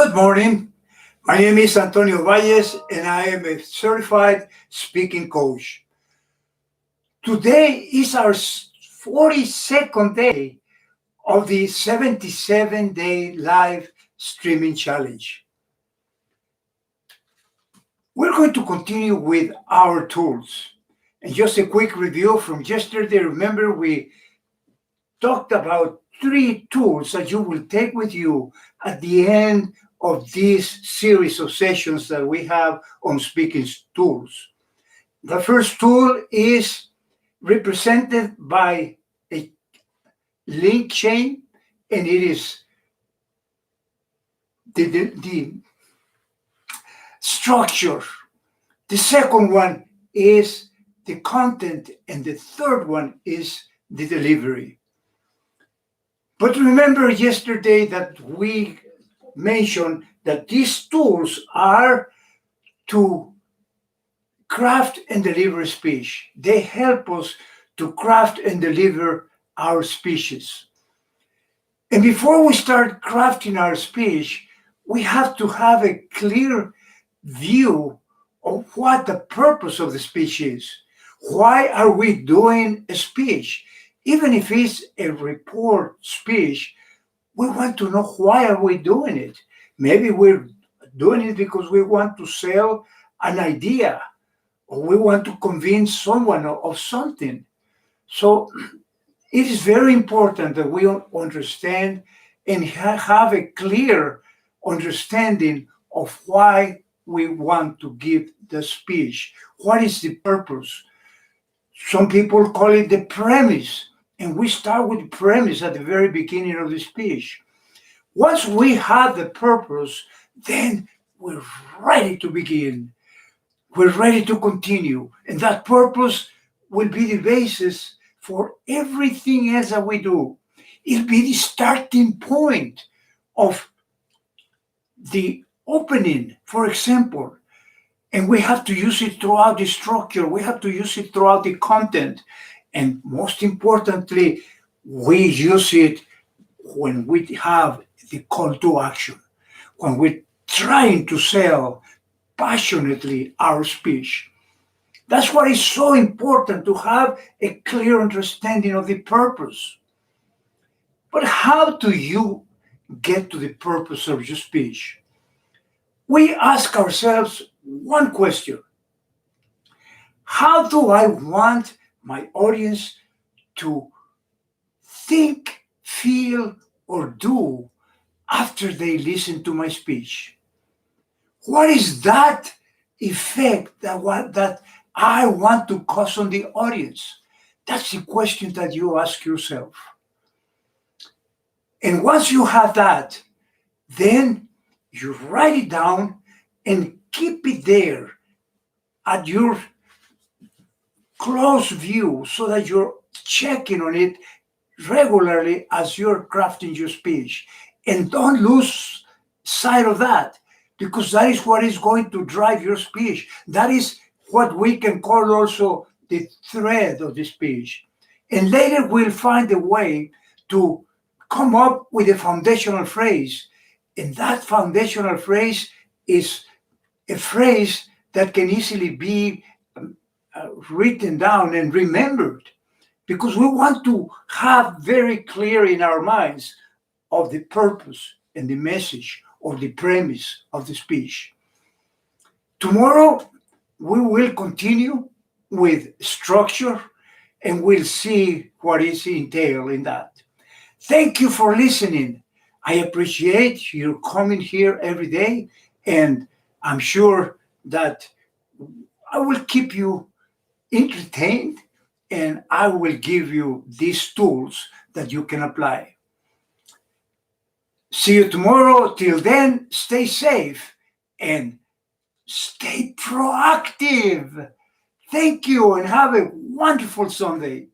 Good morning. My name is Antonio Valles, and I am a certified speaking coach. Today is our 42nd day of the 77-day live streaming challenge. We're going to continue with our tools. And just a quick review from yesterday. Remember, we talked about 3 tools that you will take with you at the end of this series of sessions that we have on speaking tools. The first tool is represented by a link chain, and it is the structure. The second one is the content, and the third one is the delivery. But remember yesterday that we mentioned that these tools are to craft and deliver speech. They help us to craft and deliver our speeches. And before we start crafting our speech, we have to have a clear view of what the purpose of the speech is. Why are we doing a speech? Even if it's a report speech, we want to know why are we doing it. Maybe we're doing it because we want to sell an idea, or we want to convince someone of something. So it is very important that we understand and have a clear understanding of why we want to give the speech. What is the purpose? Some people call it the premise, and we start with the premise at the very beginning of the speech. Once we have the purpose, then we're ready to begin. We're ready to continue. And that purpose will be the basis for everything else that we do. It'll be the starting point of the opening, for example. And we have to use it throughout the structure. We have to use it throughout the content. And most importantly, we use it when we have the call to action, when we're trying to sell passionately our speech. That's why it's so important to have a clear understanding of the purpose. But how do you get to the purpose of your speech? We ask ourselves one question: how do I want my audience to think, feel, or do after they listen to my speech? What is that effect that I want to cause on the audience? That's the question that you ask yourself. And once you have that, then you write it down and keep it there at your close view so that you're checking on it regularly as you're crafting your speech. And don't lose sight of that, because that is what is going to drive your speech. That is what we can call also the thread of the speech. And later we'll find a way to come up with a foundational phrase. And that foundational phrase is a phrase that can easily be written down and remembered, because we want to have very clear in our minds of the purpose and the message or the premise of the speech. Tomorrow, we will continue with structure, and we'll see what is entailed in that. Thank you for listening. I appreciate you coming here every day, and I'm sure that I will keep you entertained, and I will give you these tools that you can apply. See you tomorrow. Till then, stay safe and stay proactive. Thank you, and have a wonderful Sunday.